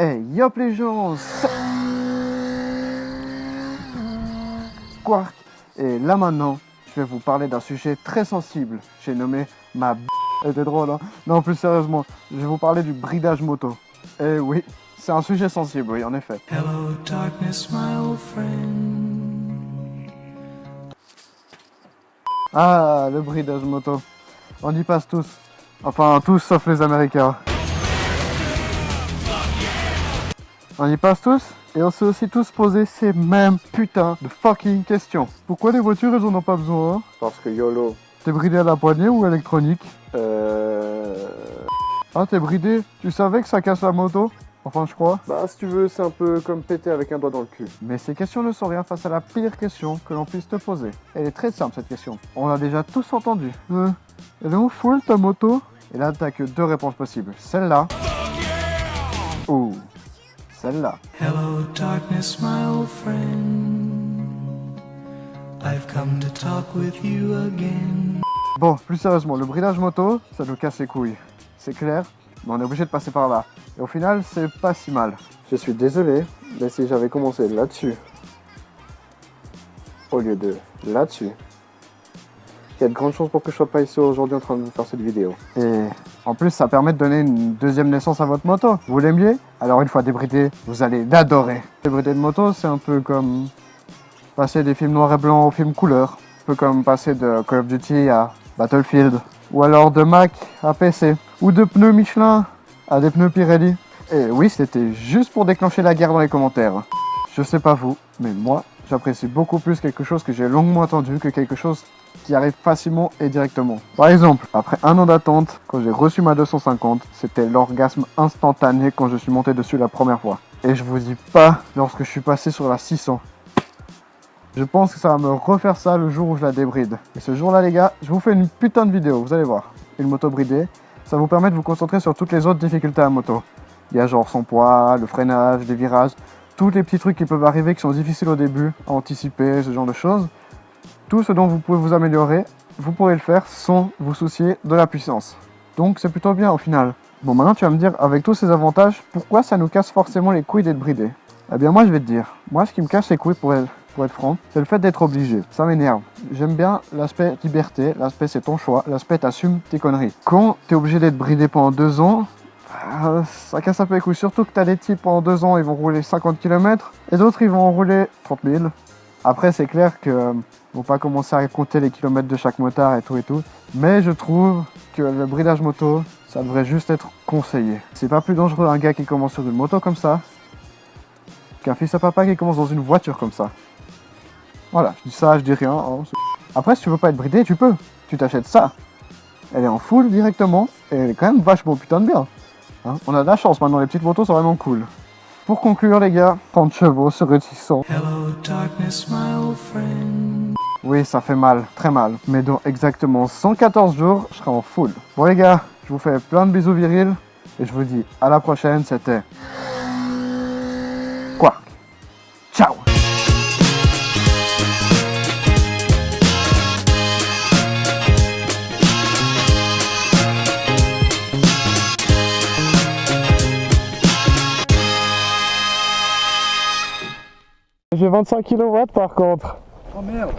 Hey, yop les gens, Quark. Et là maintenant, je vais vous parler d'un sujet très sensible. J'ai nommé ma b***. C'était drôle, hein? Non, plus sérieusement, je vais vous parler du bridage moto. Eh oui, c'est un sujet sensible, oui, en effet. Hello, darkness, my old friend. Ah, le bridage moto. On y passe tous. Enfin, tous sauf les Américains. On y passe tous et on s'est aussi tous posé ces mêmes putains de fucking questions. Pourquoi les voitures elles en ont pas besoin? Parce que YOLO. T'es bridé à la poignée ou électronique? Ah, t'es bridé? Tu savais que ça casse la moto? Enfin, je crois. Bah, si tu veux, c'est un peu comme péter avec un doigt dans le cul. Mais ces questions ne sont rien face à la pire question que l'on puisse te poser. Elle est très simple cette question. On l'a déjà tous entendu. Elle est où full ta moto? Et là, t'as que deux réponses possibles. Celle-là. Ou celle-là. Hello, darkness, my old friend. I've come to talk with you again. Bon, plus sérieusement, le bridage moto, ça nous casse les couilles. C'est clair, mais on est obligé de passer par là. Et au final, c'est pas si mal. Je suis désolé, mais si j'avais commencé là-dessus, au lieu de là-dessus, il y a de grandes chances pour que je sois pas ici aujourd'hui en train de faire cette vidéo. Et en plus, ça permet de donner une deuxième naissance à votre moto. Vous l'aimiez? Alors une fois débridé, vous allez l'adorer. Débridé de moto, c'est un peu comme passer des films noir et blanc aux films couleur. Un peu comme passer de Call of Duty à Battlefield. Ou alors de Mac à PC. Ou de pneus Michelin à des pneus Pirelli. Et oui, c'était juste pour déclencher la guerre dans les commentaires. Je sais pas vous, mais moi, j'apprécie beaucoup plus quelque chose que j'ai longuement attendu que quelque chose qui arrive facilement et directement. Par exemple, après un an d'attente, quand j'ai reçu ma 250, c'était l'orgasme instantané quand je suis monté dessus la première fois. Et je vous dis pas lorsque je suis passé sur la 600. Je pense que ça va me refaire ça le jour où je la débride. Et ce jour-là, les gars, je vous fais une putain de vidéo, vous allez voir. Une moto bridée, ça vous permet de vous concentrer sur toutes les autres difficultés à la moto. Il y a genre son poids, le freinage, les virages, tous les petits trucs qui peuvent arriver qui sont difficiles au début, à anticiper, ce genre de choses. Tout ce dont vous pouvez vous améliorer, vous pourrez le faire sans vous soucier de la puissance. Donc c'est plutôt bien au final. Bon, maintenant tu vas me dire, avec tous ces avantages, pourquoi ça nous casse forcément les couilles d'être bridé? Eh bien moi je vais te dire, moi ce qui me casse les couilles pour être franc, c'est le fait d'être obligé. Ça m'énerve. J'aime bien l'aspect liberté, l'aspect c'est ton choix, l'aspect t'assumes tes conneries. Quand t'es obligé d'être bridé pendant 2 ans, ça casse un peu les couilles. Surtout que t'as des types pendant 2 ans, ils vont rouler 50 km et d'autres ils vont en rouler 30 000. Après c'est clair que vont pas commencer à compter les kilomètres de chaque motard et tout. Mais je trouve que le bridage moto, ça devrait juste être conseillé. C'est pas plus dangereux un gars qui commence sur une moto comme ça qu'un fils à papa qui commence dans une voiture comme ça. Voilà, je dis ça, je dis rien. Hein. Après, si tu veux pas être bridé, tu peux. Tu t'achètes ça. Elle est en full directement et elle est quand même vachement putain de bien. Hein, on a de la chance maintenant, les petites motos sont vraiment cool. Pour conclure les gars, 30 chevaux sur une 600. Hello, darkness, my old friend. Oui, ça fait mal, très mal. Mais dans exactement 114 jours, je serai en full. Bon les gars, je vous fais plein de bisous virils. Et je vous dis à la prochaine, c'était Quark. Ciao. J'ai 25 kW par contre. Oh merde!